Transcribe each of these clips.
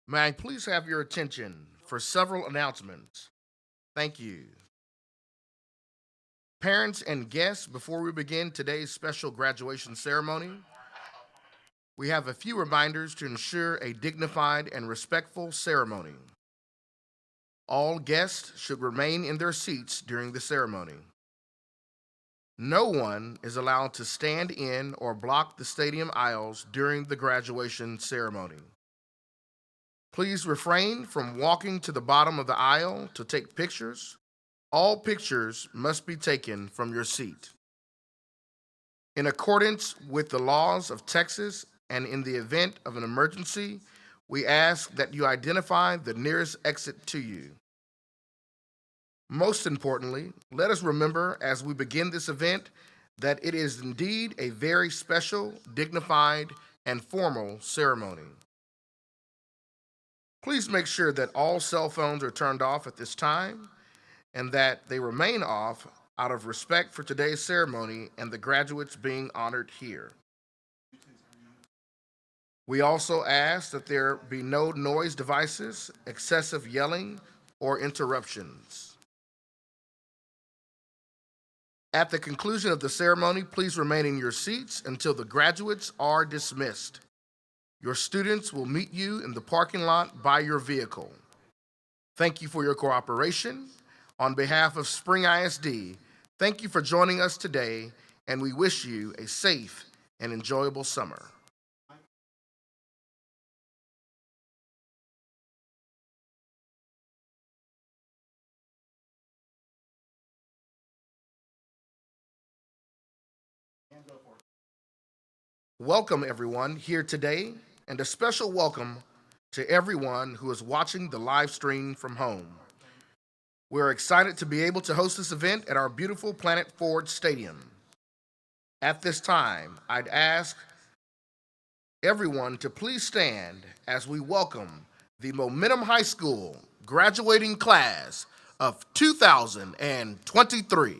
May I please have your attention for several announcements? Thank you. Parents and guests, before we begin today's special graduation ceremony, we have a few reminders to ensure a dignified and respectful ceremony. All guests should remain in their seats during the ceremony. No one is allowed to stand in or block the stadium aisles during the graduation ceremony. Please refrain from walking to the bottom of the aisle to take pictures. All pictures must be taken from your seat. In accordance with the laws of Texas and in the event of an emergency, we ask that you identify the nearest exit to you. Most importantly, let us remember as we begin this event that it is indeed a very special, dignified, and formal ceremony. Please make sure that all cell phones are turned off at this time and that they remain off out of respect for today's ceremony and the graduates being honored here. We also ask that there be no noise devices, excessive yelling, or interruptions. At the conclusion of the ceremony, please remain in your seats until the graduates are dismissed. Your students will meet you in the parking lot by your vehicle. Thank you for your cooperation. On behalf of Spring ISD, thank you for joining us today, and we wish you a safe and enjoyable summer. Welcome, everyone, here today, and a special welcome to everyone who is watching the live stream from home. We're excited to be able to host this event at our beautiful Planet Ford Stadium. At this time, I'd ask everyone to please stand as we welcome the Momentum High School graduating class of 2023.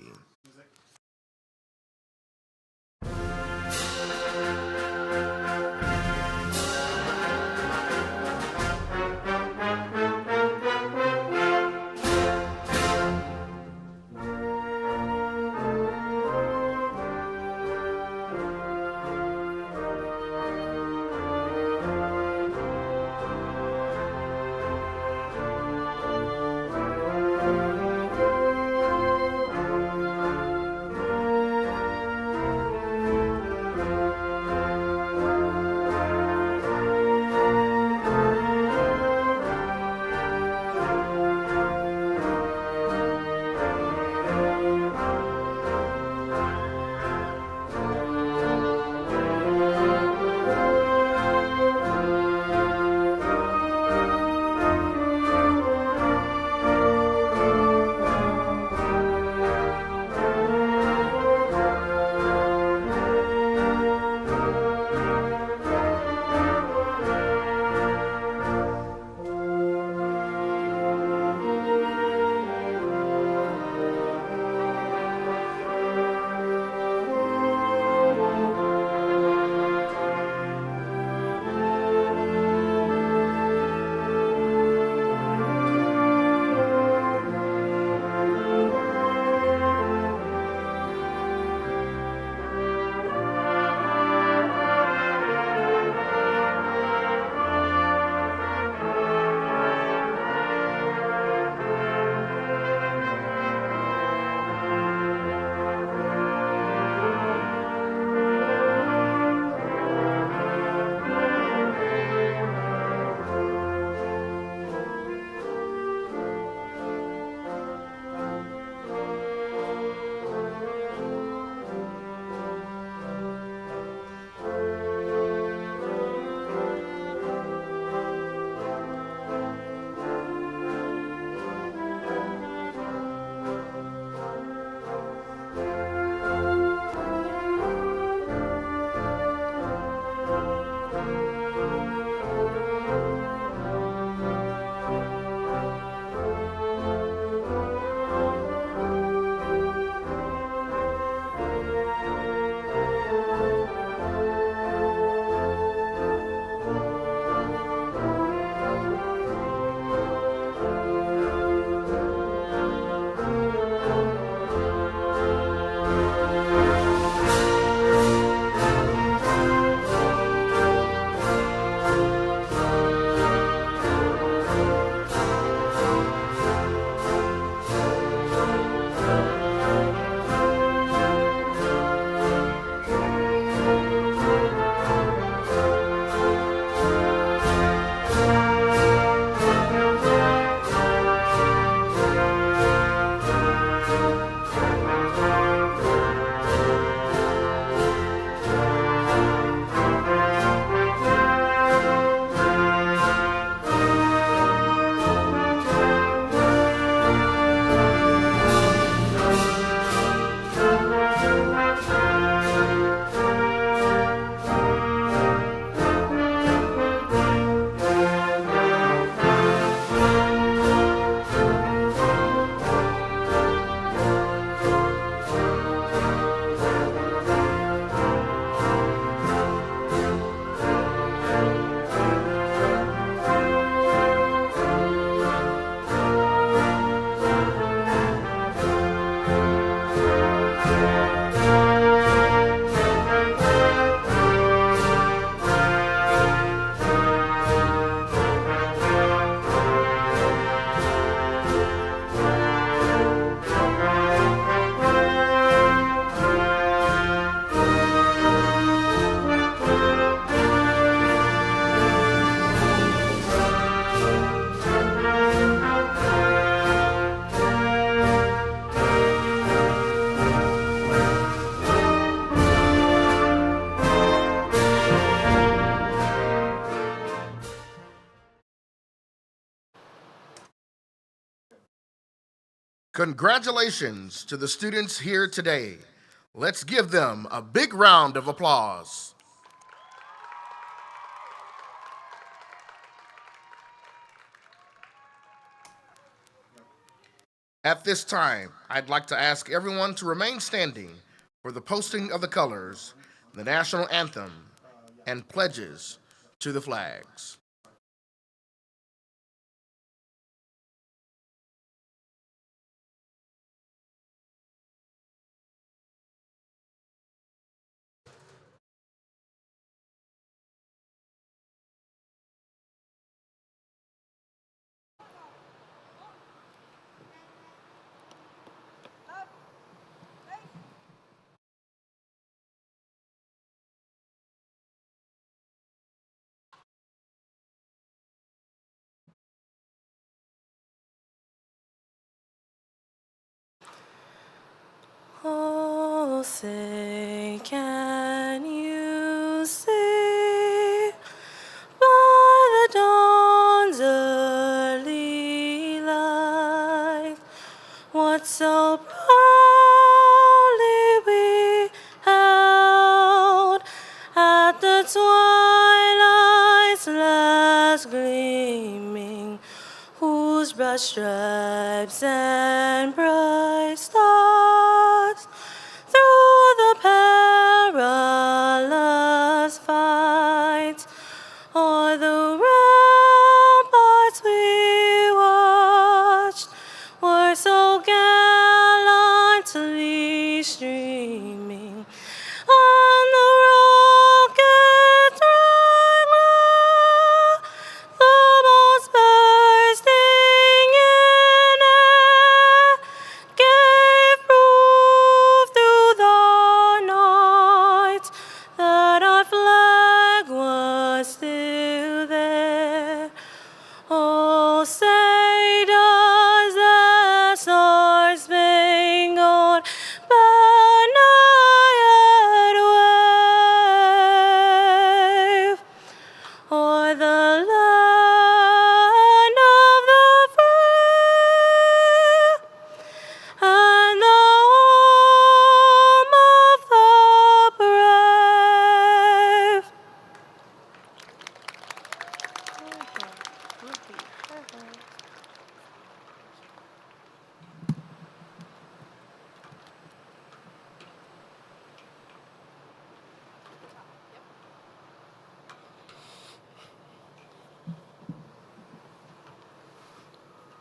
Congratulations to the students here today. Let's give them a big round of applause. At this time, I'd like to ask everyone to remain standing for the posting of the colors, the national anthem, and pledges to the flags. Oh, say, can you see by the dawn's early light what so proudly we held at the twilight's last gleaming, whose broad stripes and bright stars through the perilous fight o'er the ramparts we watched were so gallantly streaming on the rocket's rang low, the bombs bursting in air gave proof through the night that our flag was still there. Oh, say does the star-spangled banner yet wave o'er the land of the free and the home of the brave?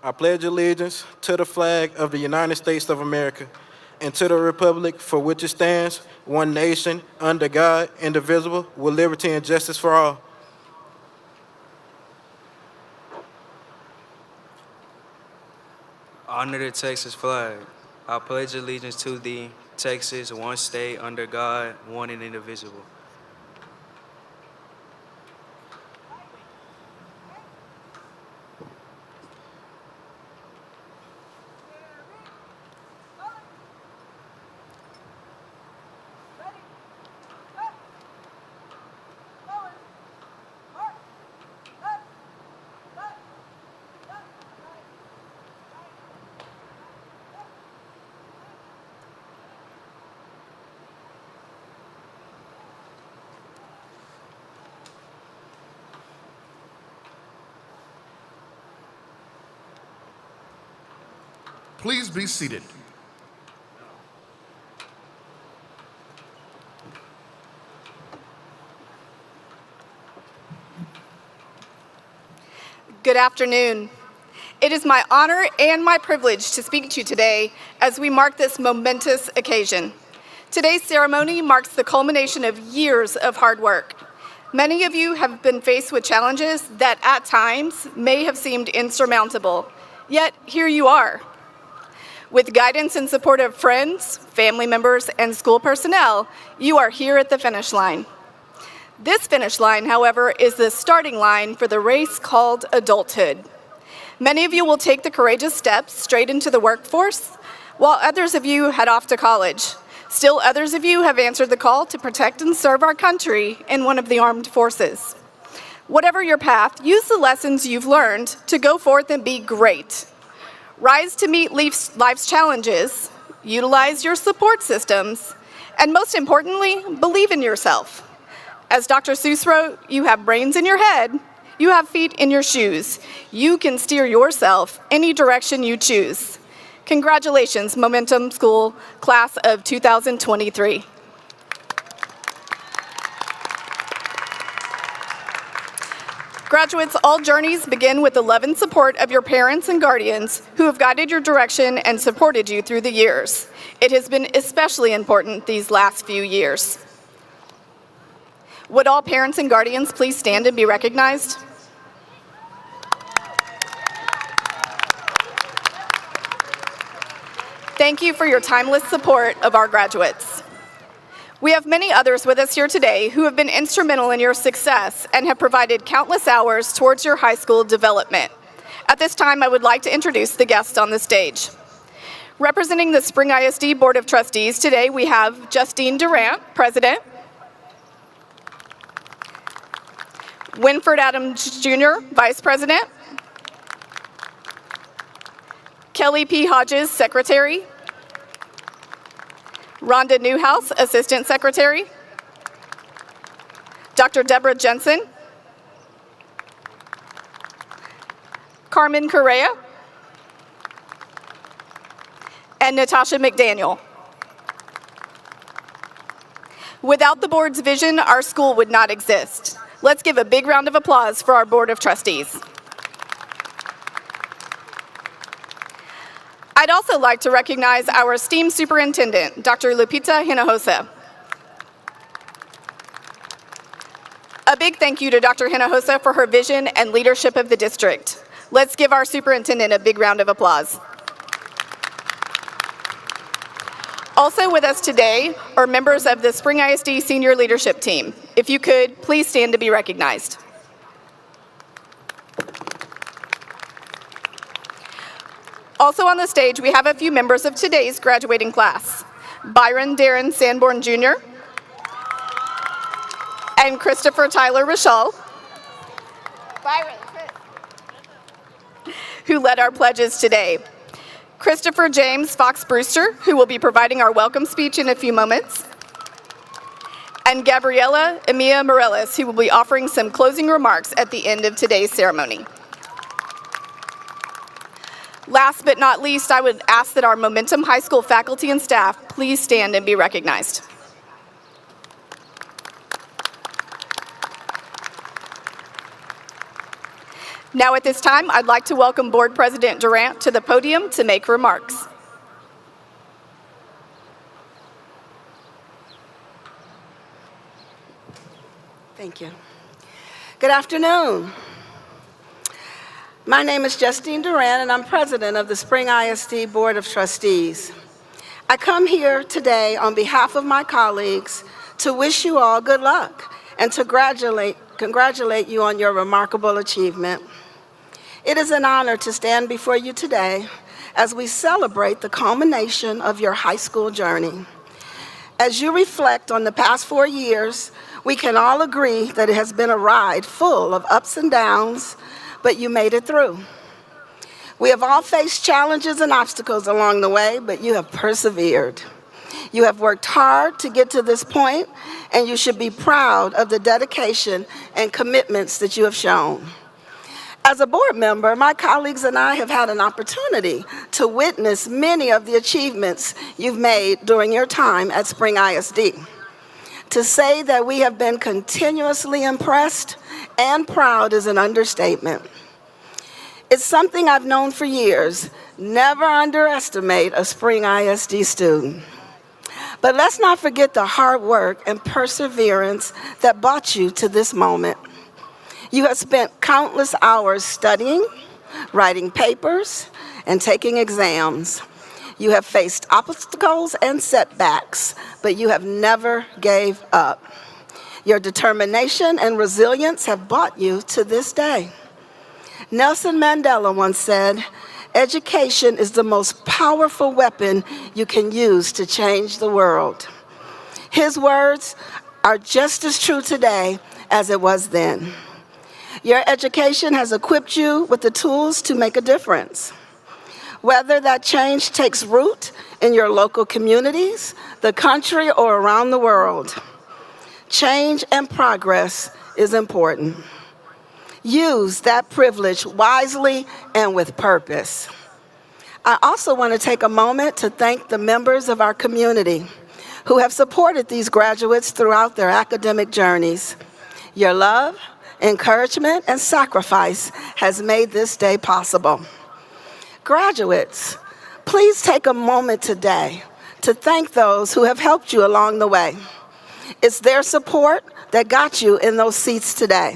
I pledge allegiance to the flag of the United States of America and to the republic for which it stands, one nation, under God, indivisible, with liberty and justice for all. Honor the Texas flag. I pledge allegiance to thee, Texas, one state, under God, one and indivisible. Please be seated. Good afternoon. It is my honor and my privilege to speak to you today as we mark this momentous occasion. Today's ceremony marks the culmination of years of hard work. Many of you have been faced with challenges that at times may have seemed insurmountable, yet here you are. With guidance and support of friends, family members, and school personnel, you are here at the finish line. This finish line, however, is the starting line for the race called adulthood. Many of you will take the courageous steps straight into the workforce, while others of you head off to college. Still others of you have answered the call to protect and serve our country in one of the armed forces. Whatever your path, use the lessons you've learned to go forth and be great. Rise to meet life's challenges, utilize your support systems, and most importantly, believe in yourself. As Dr. Seuss wrote, you have brains in your head, you have feet in your shoes. You can steer yourself any direction you choose. Congratulations, Momentum School, class of 2023. Graduates, all journeys begin with the love and support of your parents and guardians who have guided your direction and supported you through the years. It has been especially important these last few years. Would all parents and guardians please stand and be recognized? Thank you for your timeless support of our graduates. We have many others with us here today who have been instrumental in your success and have provided countless hours towards your high school development. At this time, I would like to introduce the guests on the stage. Representing the Spring ISD Board of Trustees today, we have Justine Durant, President, Winford Adams Jr., Vice President, Kelly P. Hodges, Secretary, Rhonda Newhouse, Assistant Secretary, Dr. Deborah Jensen, Carmen Correa, and Natasha McDaniel. Without the board's vision, our school would not exist. Let's give a big round of applause for our Board of Trustees. I'd also like to recognize our esteemed Superintendent, Dr. Lupita Hinojosa. A big thank you to Dr. Hinojosa for her vision and leadership of the district. Let's give our Superintendent a big round of applause. Also with us today are members of the Spring ISD Senior Leadership Team. If you could, please stand to be recognized. Also on the stage, we have a few members of today's graduating class. Byron Darren Sanborn Jr. and Christopher Tyler Rishal, who led our pledges today. Christopher James Fox Brewster, who will be providing our welcome speech in a few moments. And Gabriela Emilia Morales, who will be offering some closing remarks at the end of today's ceremony. Last but not least, I would ask that our Momentum High School faculty and staff please stand and be recognized. Now at this time, I'd like to welcome Board President Durant to the podium to make remarks. Thank you. Good afternoon. My name is Justine Durant, and I'm president of the Spring ISD Board of Trustees. I come here today on behalf of my colleagues to wish you all good luck and to congratulate you on your remarkable achievement. It is an honor to stand before you today as we celebrate the culmination of your high school journey. As you reflect on the past 4 years, we can all agree that it has been a ride full of ups and downs, but you made it through. We have all faced challenges and obstacles along the way, but you have persevered. You have worked hard to get to this point, and you should be proud of the dedication and commitments that you have shown. As a board member, my colleagues and I have had an opportunity to witness many of the achievements you've made during your time at Spring ISD. To say that we have been continuously impressed and proud is an understatement. It's something I've known for years. Never underestimate a Spring ISD student. But let's not forget the hard work and perseverance that brought you to this moment. You have spent countless hours studying, writing papers, and taking exams. You have faced obstacles and setbacks, but you have never gave up. Your determination and resilience have brought you to this day. Nelson Mandela once said, "Education is the most powerful weapon you can use to change the world." His words are just as true today as it was then. Your education has equipped you with the tools to make a difference. Whether that change takes root in your local communities, the country, or around the world, change and progress is important. Use that privilege wisely and with purpose. I also want to take a moment to thank the members of our community who have supported these graduates throughout their academic journeys. Your love, encouragement, and sacrifice has made this day possible. Graduates, please take a moment today to thank those who have helped you along the way. It's their support that got you in those seats today.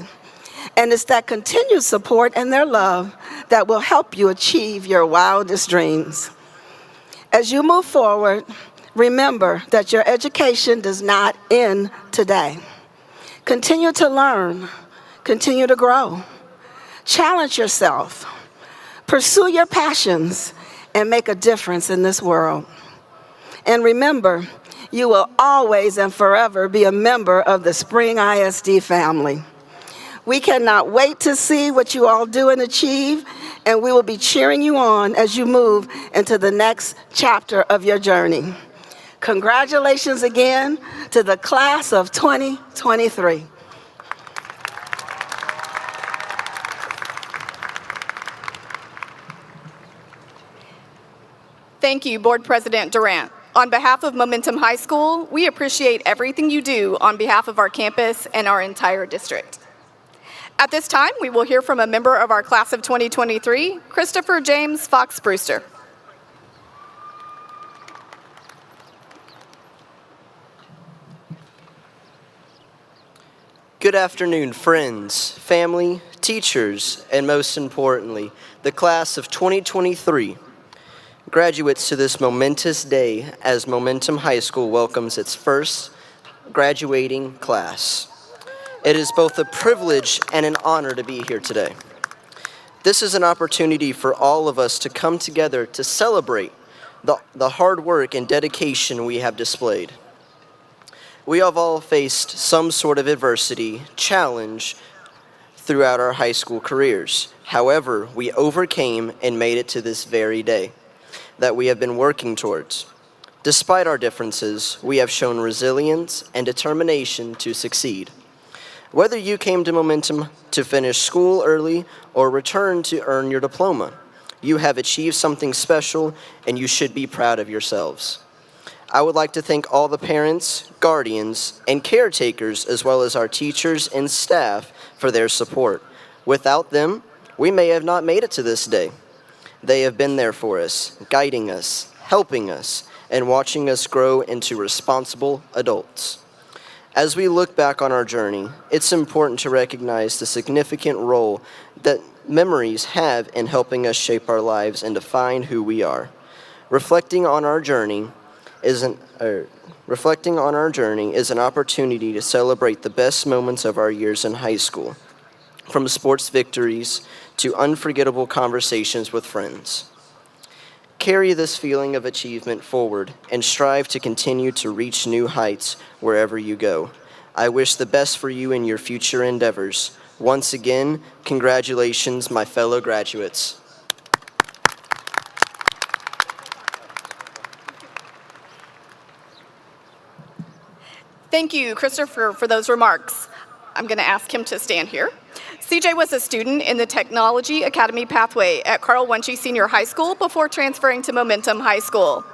And it's that continued support and their love that will help you achieve your wildest dreams. As you move forward, remember that your education does not end today. Continue to learn, continue to grow, challenge yourself, pursue your passions, and make a difference in this world. And remember, you will always and forever be a member of the Spring ISD family. We cannot wait to see what you all do and achieve, and we will be cheering you on as you move into the next chapter of your journey. Congratulations again to the class of 2023. Thank you, Board President Durant. On behalf of Momentum High School, we appreciate everything you do on behalf of our campus and our entire district. At this time, we will hear from a member of our class of 2023, Christopher James Fox Brewster. Good afternoon, friends, family, teachers, and most importantly, the class of 2023. Graduates to this momentous day as Momentum High School welcomes its first graduating class. It is both a privilege and an honor to be here today. This is an opportunity for all of us to come together to celebrate the hard work and dedication we have displayed. We have all faced some sort of adversity, challenge throughout our high school careers. However, we overcame and made it to this very day that we have been working towards. Despite our differences, we have shown resilience and determination to succeed. Whether you came to Momentum to finish school early or return to earn your diploma, you have achieved something special and you should be proud of yourselves. I would like to thank all the parents, guardians, and caretakers, as well as our teachers and staff for their support. Without them, we may have not made it to this day. They have been there for us, guiding us, helping us, and watching us grow into responsible adults. As we look back on our journey, it's important to recognize the significant role that memories have in helping us shape our lives and define who we are. Reflecting on our journey is an opportunity to celebrate the best moments of our years in high school, from sports victories to unforgettable conversations with friends. Carry this feeling of achievement forward and strive to continue to reach new heights wherever you go. I wish the best for you in your future endeavors. Once again, congratulations, my fellow graduates. Thank you, Christopher, for those remarks. I'm going to ask him to stand here. CJ was a student in the Technology Academy pathway at Carl Wunschie Senior High School before transferring to Momentum High School,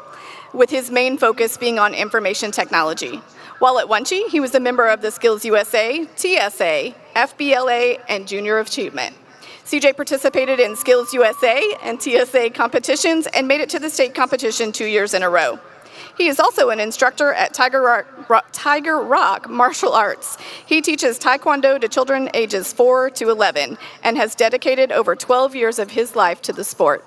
with his main focus being on information technology. While at Wunschie, he was a member of the Skills USA, TSA, FBLA, and Junior Achievement. CJ participated in Skills USA and TSA competitions and made it to the state competition 2 years in a row. He is also an instructor at Tiger Rock Martial Arts. He teaches Taekwondo to children ages 4 to 11 and has dedicated over 12 years of his life to the sport.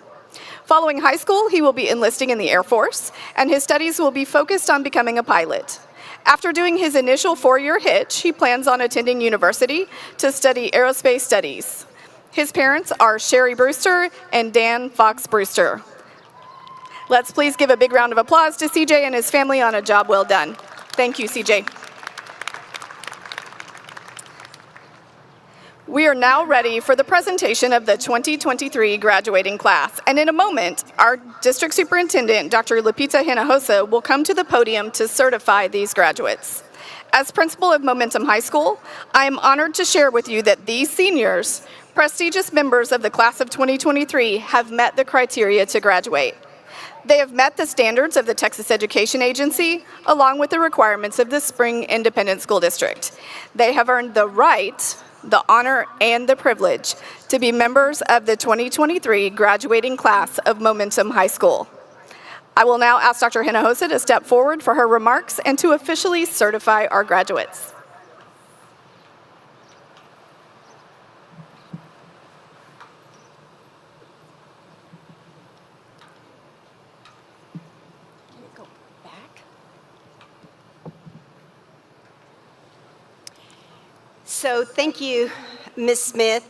Following high school, he will be enlisting in the Air Force, and his studies will be focused on becoming a pilot. After doing his initial 4-year hitch, he plans on attending university to study aerospace studies. His parents are Sherry Brewster and Dan Fox Brewster. Let's please give a big round of applause to CJ and his family on a job well done. Thank you, CJ. We are now ready for the presentation of the 2023 graduating class. And in a moment, our district superintendent, Dr. Lupita Hinojosa, will come to the podium to certify these graduates. As principal of Momentum High School, I am honored to share with you that these seniors, prestigious members of the class of 2023, have met the criteria to graduate. They have met the standards of the Texas Education Agency, along with the requirements of the Spring Independent School District. They have earned the right, the honor, and the privilege to be members of the 2023 graduating class of Momentum High School. I will now ask Dr. Hinojosa to step forward for her remarks and to officially certify our graduates. So thank you, Ms. Smith.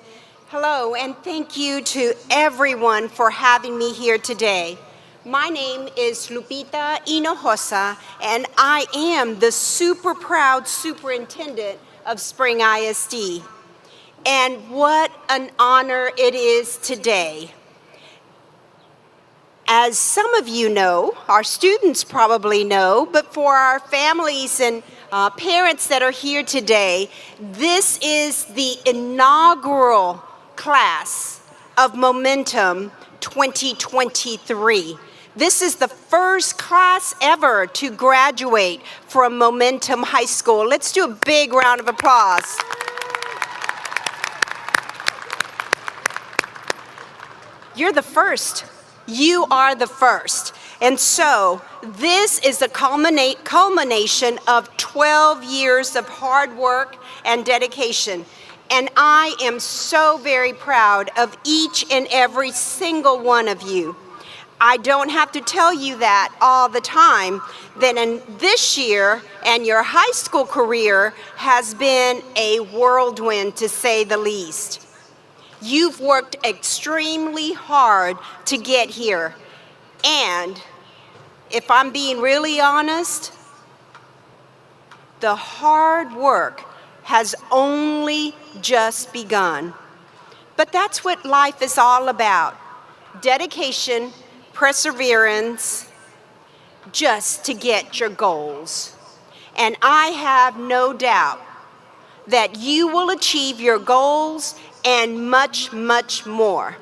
Hello, and thank you to everyone for having me here today. My name is Lupita Hinojosa, and I am the super proud superintendent of Spring ISD. And what an honor it is today. As some of you know, our students probably know, but for our families and parents that are here today, this is the inaugural class of Momentum 2023. This is the first class ever to graduate from Momentum High School. Let's do a big round of applause. You're the first. You are the first. And so this is a culmination of 12 years of hard work and dedication. And I am so very proud of each and every single one of you. I don't have to tell you that all the time, that in this year and your high school career has been a whirlwind, to say the least. You've worked extremely hard to get here. And if I'm being really honest, the hard work has only just begun. But that's what life is all about. Dedication, perseverance, just to get your goals. And I have no doubt that you will achieve your goals and much, much more.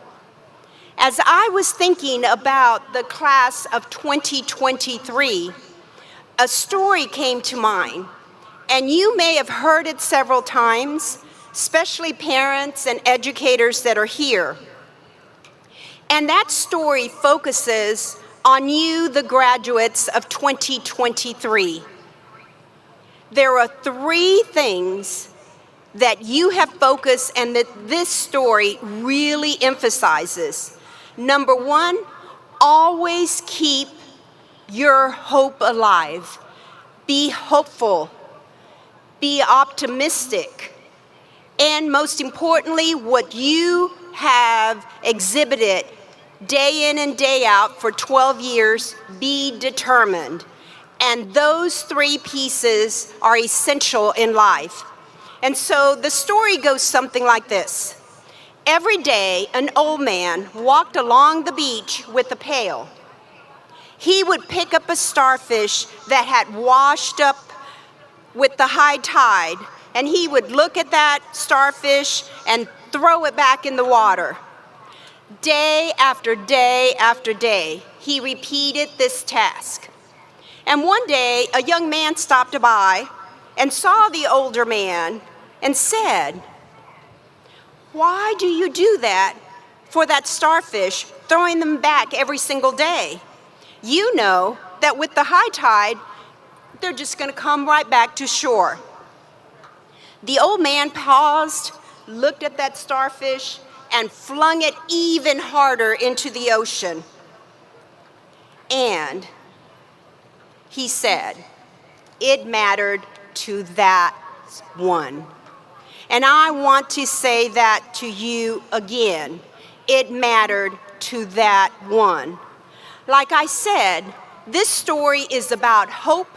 As I was thinking about the class of 2023, a story came to mind, and you may have heard it several times, especially parents and educators that are here. And that story focuses on you, the graduates of 2023. There are three things that you have focused and that this story really emphasizes. Number one, always keep your hope alive. Be hopeful. Be optimistic. And most importantly, what you have exhibited day in and day out for 12 years, be determined. And those three pieces are essential in life. And so the story goes something like this. Every day, an old man walked along the beach with a pail. He would pick up a starfish that had washed up with the high tide, and he would look at that starfish and throw it back in the water. Day after day after day, he repeated this task. And one day, a young man stopped by and saw the older man and said, "Why do you do that for that starfish, throwing them back every single day? You know that with the high tide, they're just going to come right back to shore." The old man paused, looked at that starfish, and flung it even harder into the ocean. And he said, it mattered to that one. And I want to say that to you again. It mattered to that one. Like I said, this story is about hope,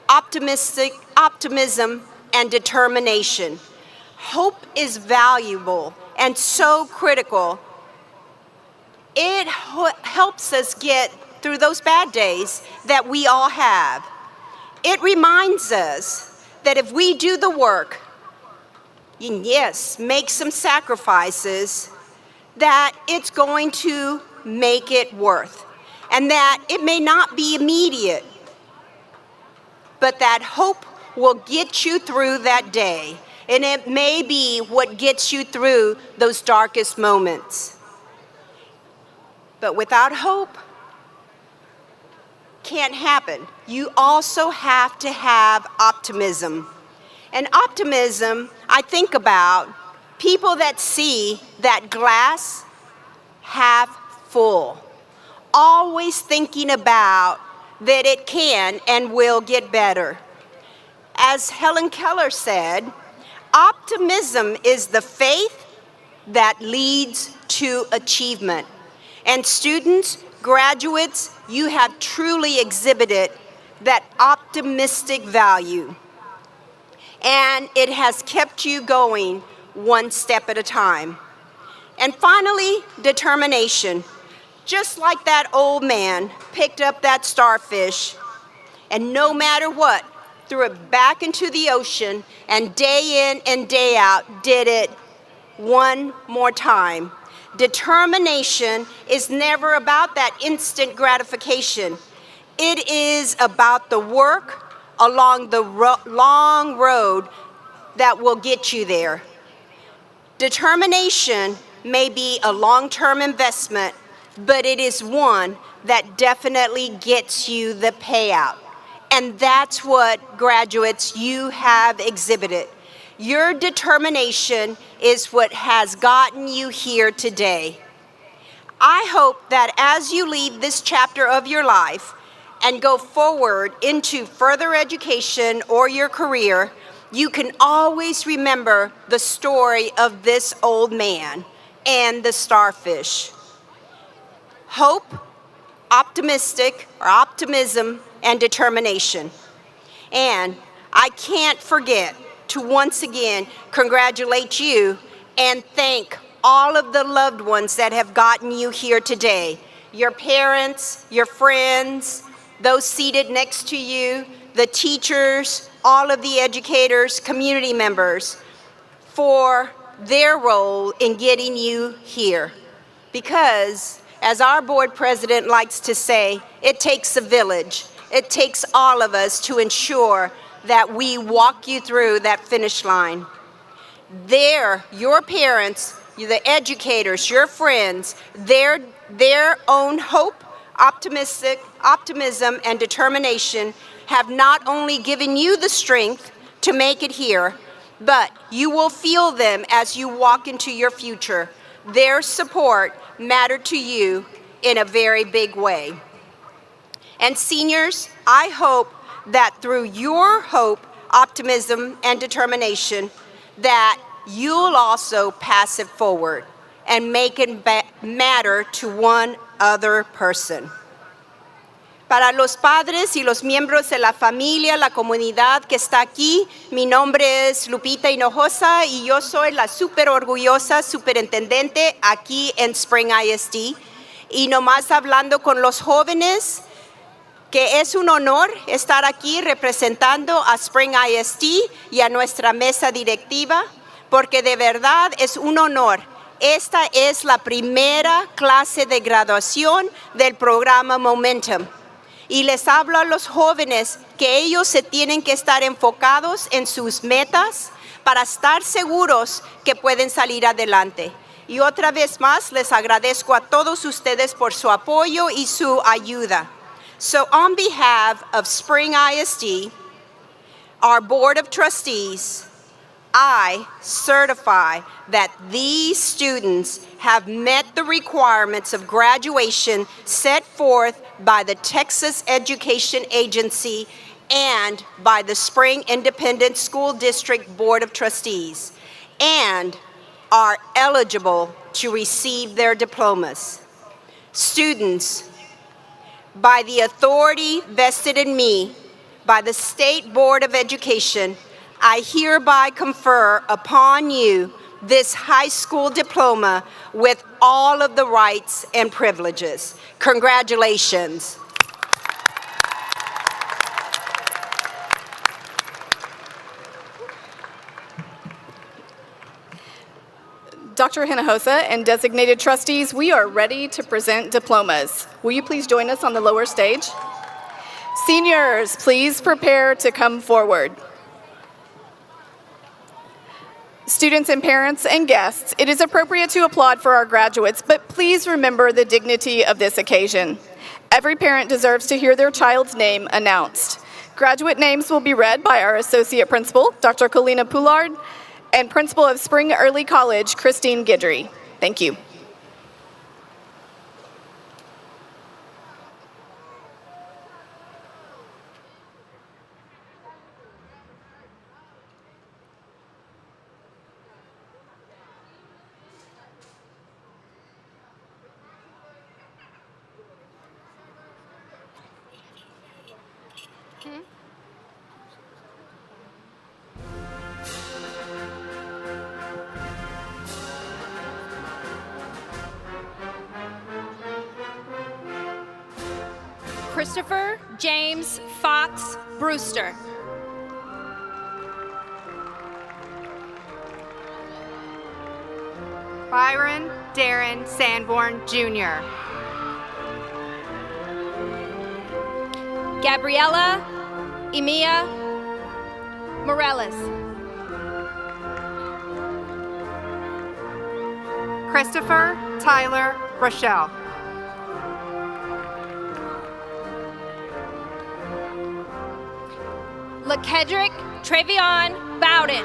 optimism, and determination. Hope is valuable and so critical. It helps us get through those bad days that we all have. It reminds us that if we do the work, and yes, make some sacrifices, that it's going to make it worth. And that it may not be immediate, but that hope will get you through that day. And it may be what gets you through those darkest moments. But without hope, can't happen. You also have to have optimism. And optimism, I think about people that see that glass half full, always thinking about that it can and will get better. As Helen Keller said, optimism is the faith that leads to achievement. And students, graduates, you have truly exhibited that optimistic value. And it has kept you going one step at a time. And finally, determination. Just like that old man picked up that starfish, and no matter what, threw it back into the ocean, and day in and day out did it one more time. Determination is never about that instant gratification. It is about the work along the long road that will get you there. Determination may be a long-term investment, but it is one that definitely gets you the payout. And that's what, graduates, you have exhibited. Your determination is what has gotten you here today. I hope that as you leave this chapter of your life and go forward into further education or your career, you can always remember the story of this old man and the starfish. Hope, optimism, and determination. And I can't forget to once again congratulate you and thank all of the loved ones that have gotten you here today. Your parents, your friends, those seated next to you, the teachers, all of the educators, community members, for their role in getting you here. Because, as our board president likes to say, it takes a village. It takes all of us to ensure that we walk you through that finish line. Your parents, the educators, your friends, their own hope, optimism, and determination have not only given you the strength to make it here, but you will feel them as you walk into your future. Their support mattered to you in a very big way. And seniors, I hope that through your hope, optimism, and determination, that you'll also pass it forward and make it matter to one other person. Para los padres y los miembros de la familia, la comunidad que está aquí, mi nombre es Lupita Hinojosa y yo soy la súper orgullosa superintendente aquí en Spring ISD. Y nomás hablando con los jóvenes, que es un honor estar aquí representando a Spring ISD y a nuestra mesa directiva, porque de verdad es un honor. Esta es la primera clase de graduación del programa Momentum. Y les hablo a los jóvenes que ellos se tienen que estar enfocados en sus metas para estar seguros que pueden salir adelante. Y otra vez más les agradezco a todos ustedes por su apoyo y su ayuda. So on behalf of Spring ISD, our Board of Trustees, I certify that these students have met the requirements of graduation set forth by the Texas Education Agency and by the Spring Independent School District Board of Trustees, and are eligible to receive their diplomas. Students, by the authority vested in me by the State Board of Education, I hereby confer upon you this high school diploma with all of the rights and privileges. Congratulations. Dr. Hinojosa and designated trustees, we are ready to present diplomas. Will you please join us on the lower stage? Seniors, please prepare to come forward. Students and parents and guests, it is appropriate to applaud for our graduates, but please remember the dignity of this occasion. Every parent deserves to hear their child's name announced. Graduate names will be read by our Associate Principal, Dr. Colina Poulard, and Principal of Spring Early College, Christine Guidry. Thank you. Christopher James Fox Brewster. Byron Darren Sanborn, Jr. Gabriella Emia Morales. Christopher Tyler Rochelle. LaKedrick Trevion Bowden.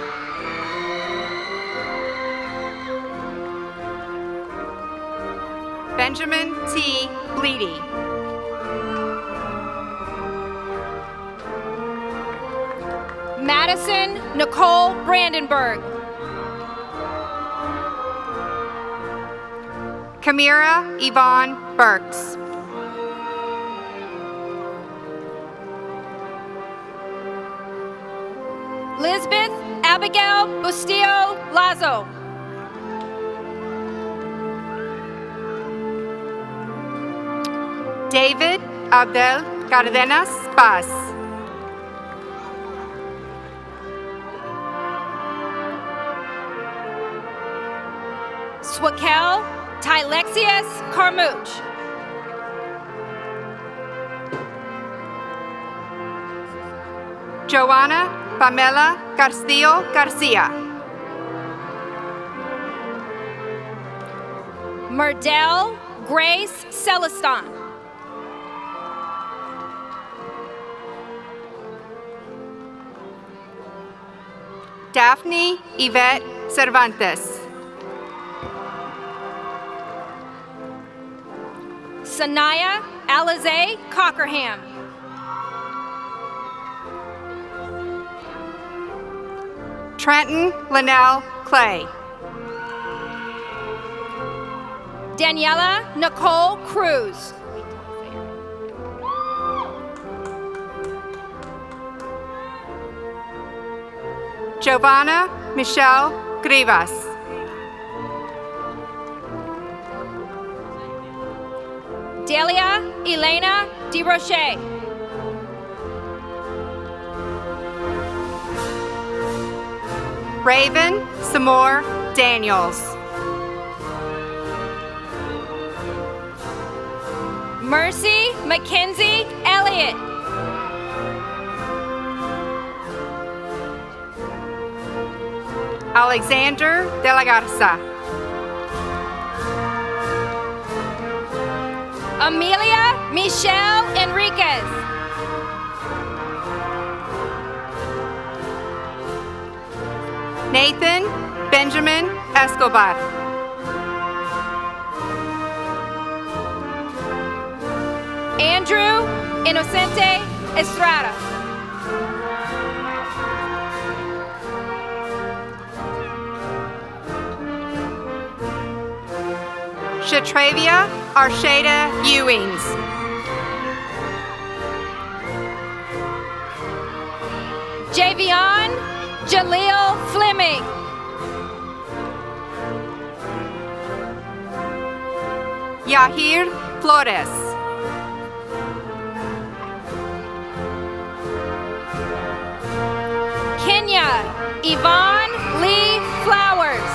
Benjamin T. Bleedy. Madison Nicole Brandenburg. Kamira Yvonne Burks. Lisbeth Abigail Bustillo Lazo. David Abdel Cardenas Paz. Swakel Tylexius Carmouche. Joanna Pamela Castillo Garcia. Murdell Grace Celestin. Daphne Yvette Cervantes. Sanaya Alize Cockerham. Trenton Linnell Clay. Daniela Nicole Cruz. Giovanna Michelle Grivas. Delia Elena DeRoche. Raven Samore Daniels. Mercy Mackenzie Elliott. Alexander De La Garza. Amelia Michelle Enriquez. Nathan Benjamin Escobar. Andrew Inocente Estrada. Shatravia Arshada Ewings. Javion Jaleel Fleming. Yahir Flores. Kenya Yvonne Lee Flowers.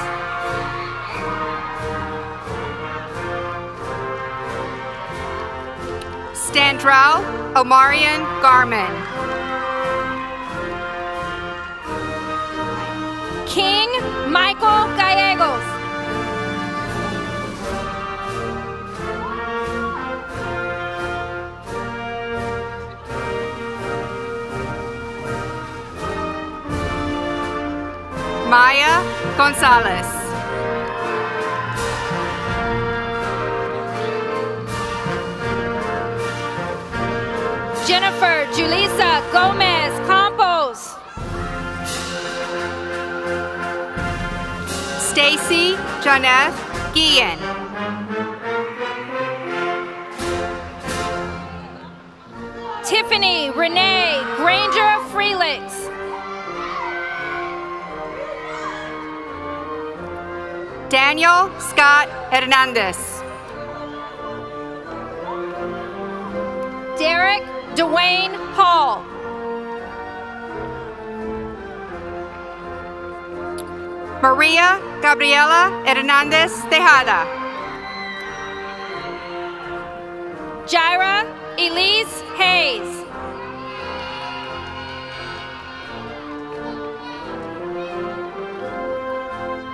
Standrell Omarion Garman. King Michael Gallegos. Maya Gonzalez. Jennifer Julissa Gomez Campos. Stacy Janeth Guillen. Tiffany Renee Granger Freelix. Daniel Scott Hernandez. Derek Dwayne Hall. Maria Gabriela Hernandez Tejada. Jaira Elise Hayes.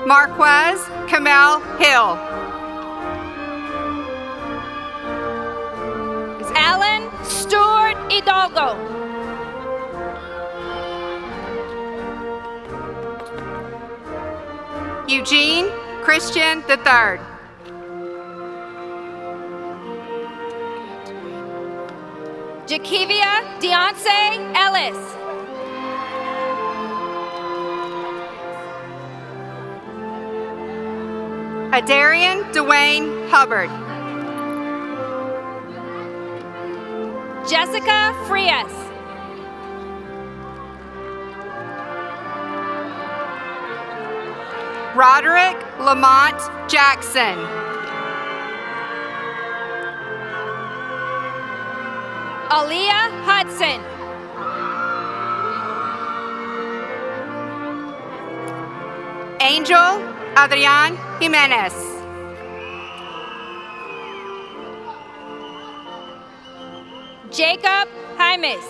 Marquez Kamel Hill. Alan Stewart Hidalgo. Eugene Christian III. Jakivia Deonce Ellis. Adarian Dwayne Hubbard. Jessica Frias. Roderick Lamont Jackson. Aaliyah Hudson. Angel Adrian Jimenez. Jacob Jaimes.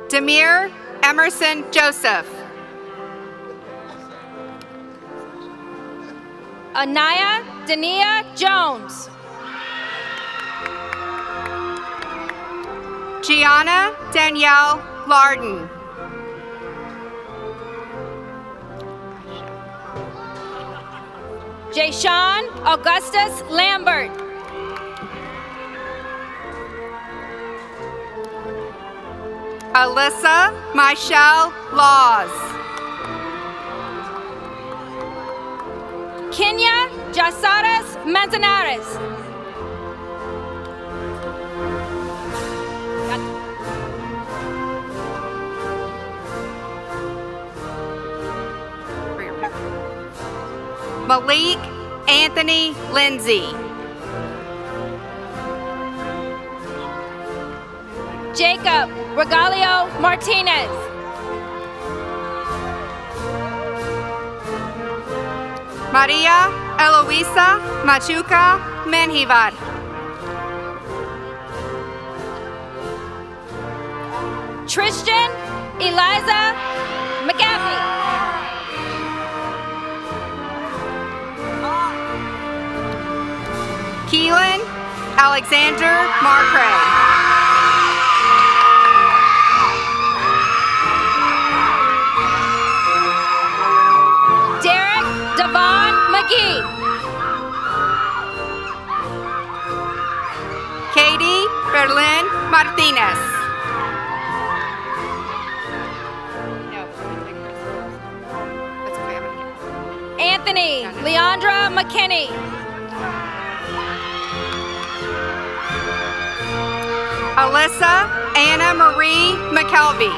Demir Emerson Joseph. Anaya Dania Jones. Gianna Danielle Larden. Jayshawn Augustus Lambert. Alyssa Michelle Laws. Kenya Jasaras Manzanares. Malik Anthony Lindsay. Jacob Regalio Martinez. Maria Eloisa Machuca Menjivar. Tristan Eliza McGaffey. Keelan Alexander Marcray. Derek Devon McGee. Katie Berlin Martinez. Anthony Leandra McKinney. Alyssa Anna Marie McKelvey.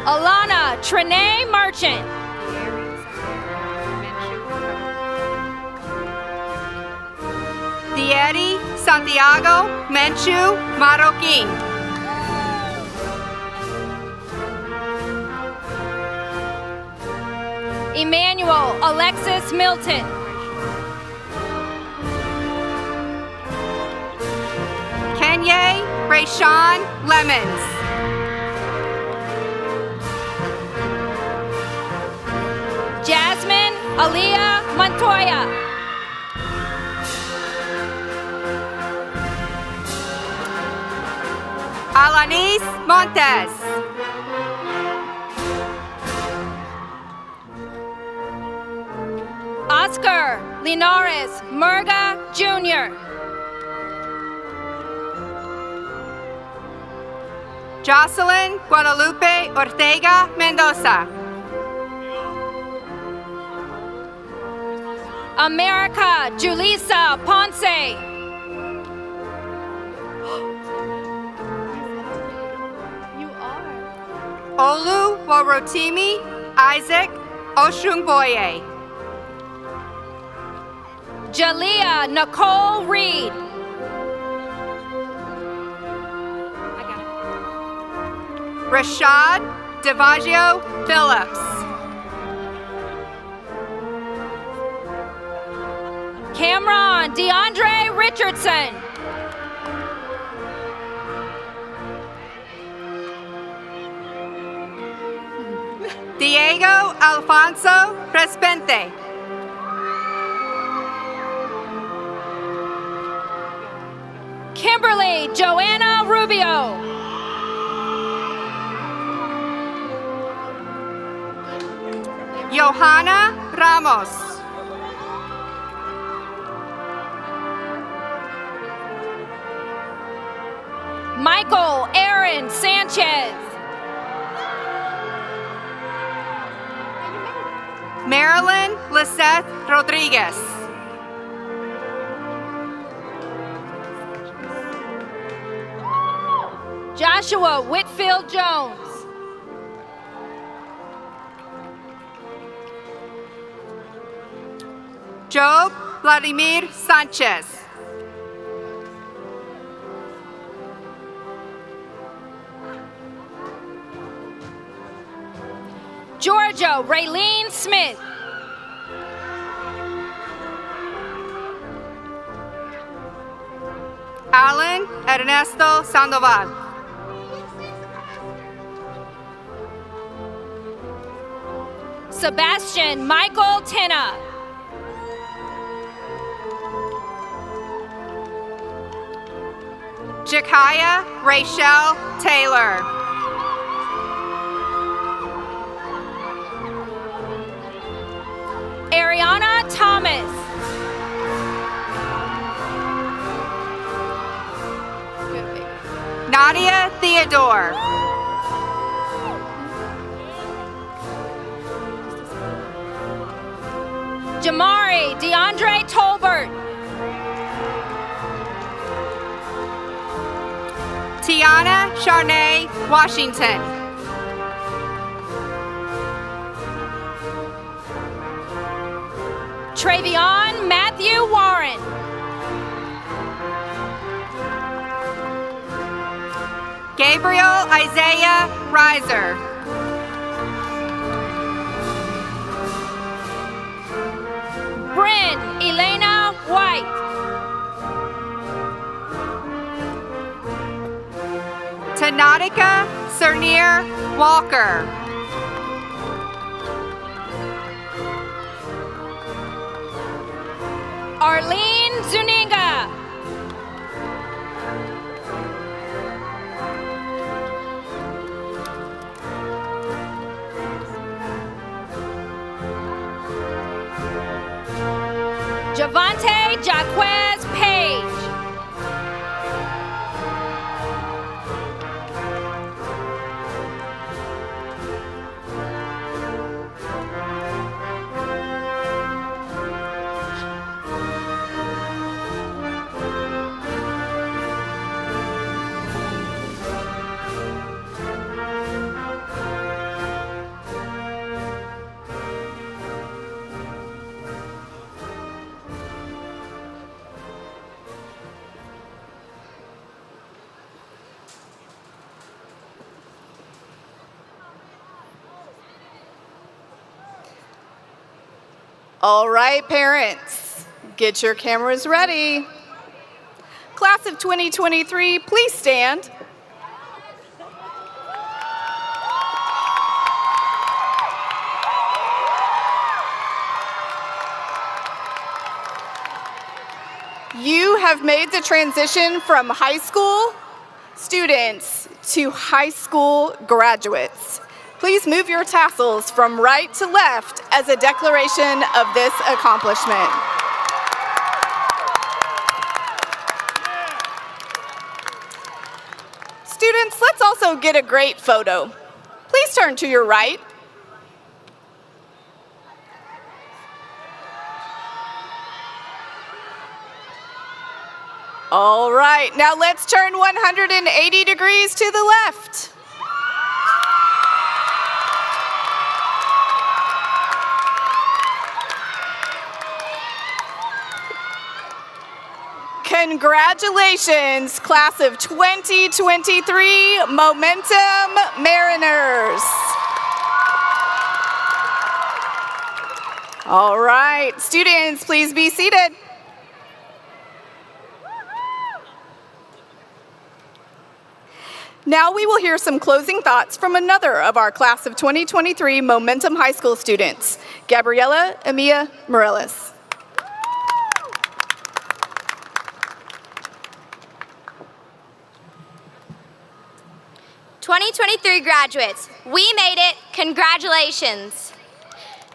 Alana Trinae Merchant. Dieri Santiago Menchu Marroquin. Emmanuel Alexis Milton. Kenye Rayshawn Lemons. Jasmine Aaliyah Montoya. Alanis Montes. Oscar Linares Murga Jr. Jocelyn Guadalupe Ortega Mendoza. America Julissa Ponce. Olu Warotimi Isaac Oshungboye. Jalea Nicole Reed. Rashad DeVaggio Phillips. Cameron DeAndre Richardson. Diego Alfonso Respente. Kimberly Joanna Rubio. Johanna Ramos. Michael Aaron Sanchez. Marilyn Lisette Rodriguez. Joshua Whitfield Jones. Job Vladimir Sanchez. Georgia Raylene Smith. Alan Ernesto Sandoval. Sebastian Michael Tenna. Jakaya Rachel Taylor. Ariana Thomas. Nadia Theodore. Jamari DeAndre Tolbert. Tiana Charnay Washington. Travion Matthew Warren. Gabriel Isaiah Reiser. Bryn Elena White. Tanatica Cernier Walker. Arlene Zuniga. Javante Jaquez Page. All right, parents, get your cameras ready. Class of 2023, please stand. You have made the transition from high school students to high school graduates. Please move your tassels from right to left as a declaration of this accomplishment. Students, let's also get a great photo. Please turn to your right. All right, now let's turn 180 degrees to the left. Congratulations, class of 2023 Momentum Mariners. All right, students, please be seated. Now we will hear some closing thoughts from another of our class of 2023 Momentum High School students, Gabriela Emilia Morales. 2023 graduates, we made it. Congratulations.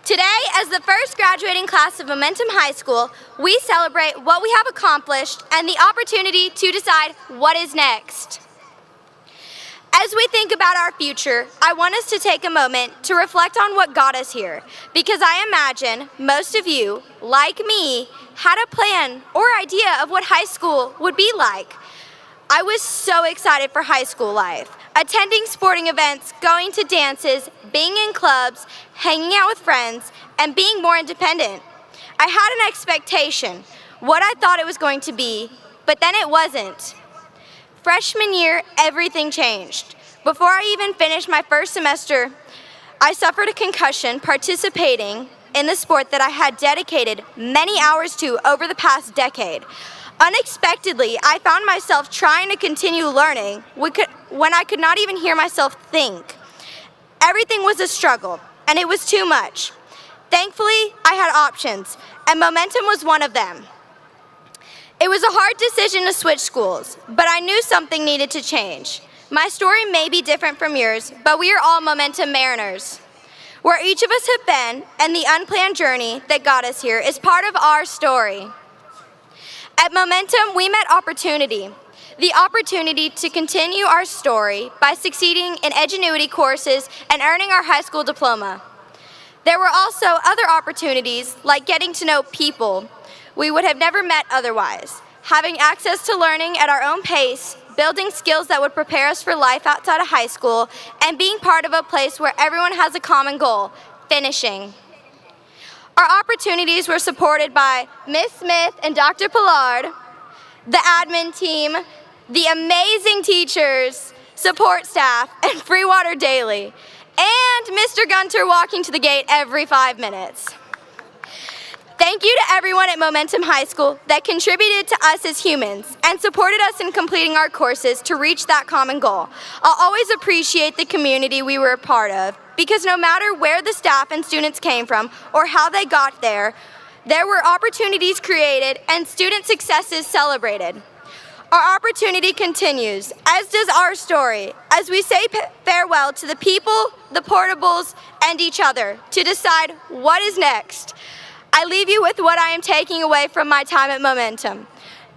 Today, as the first graduating class of Momentum High School, we celebrate what we have accomplished and the opportunity to decide what is next. As we think about our future, I want us to take a moment to reflect on what got us here, because I imagine most of you, like me, had a plan or idea of what high school would be like. I was so excited for high school life, attending sporting events, going to dances, being in clubs, hanging out with friends, and being more independent. I had an expectation, what I thought it was going to be, but then it wasn't. Freshman year, everything changed. Before I even finished my first semester, I suffered a concussion participating in the sport that I had dedicated many hours to over the past decade. Unexpectedly, I found myself trying to continue learning when I could not even hear myself think. Everything was a struggle, and it was too much. Thankfully, I had options, and Momentum was one of them. It was a hard decision to switch schools, but I knew something needed to change. My story may be different from yours, but we are all Momentum Mariners. Where each of us have been and the unplanned journey that got us here is part of our story. At Momentum, we met opportunity. The opportunity to continue our story by succeeding in Edgenuity courses and earning our high school diploma. There were also other opportunities, like getting to know people we would have never met otherwise, having access to learning at our own pace, building skills that would prepare us for life outside of high school, and being part of a place where everyone has a common goal, finishing. Our opportunities were supported by Ms. Smith and Dr. Pollard, the admin team, the amazing teachers, support staff, and free water daily, and Mr. Gunter walking to the gate every 5 minutes. Thank you to everyone at Momentum High School that contributed to us as humans and supported us in completing our courses to reach that common goal. I'll always appreciate the community we were a part of, because no matter where the staff and students came from or how they got there, there were opportunities created and student successes celebrated. Our opportunity continues, as does our story, as we say farewell to the people, the portables, and each other to decide what is next. I leave you with what I am taking away from my time at Momentum.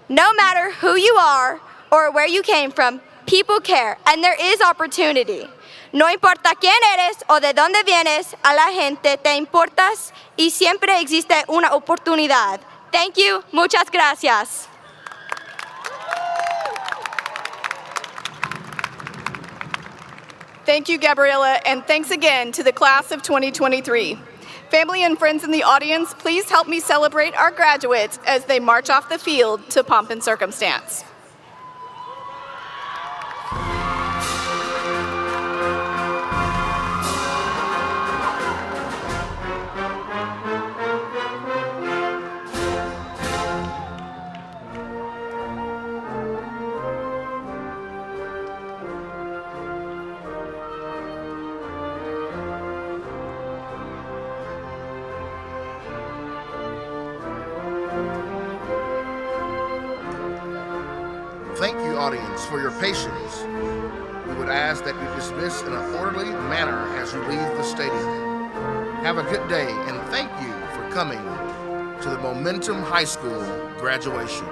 No matter who you are or where you came from, people care, and there is opportunity. No importa quién eres o de dónde vienes, a la gente te importas y siempre existe una oportunidad. Thank you. Muchas gracias. Thank you, Gabriela, and thanks again to the class of 2023. Family and friends in the audience, please help me celebrate our graduates as they march off the field to pomp and circumstance. audience for your patience. We would ask that you dismiss in an orderly manner as you leave the stadium. Have a good day, and thank you for coming to the Momentum High School graduation.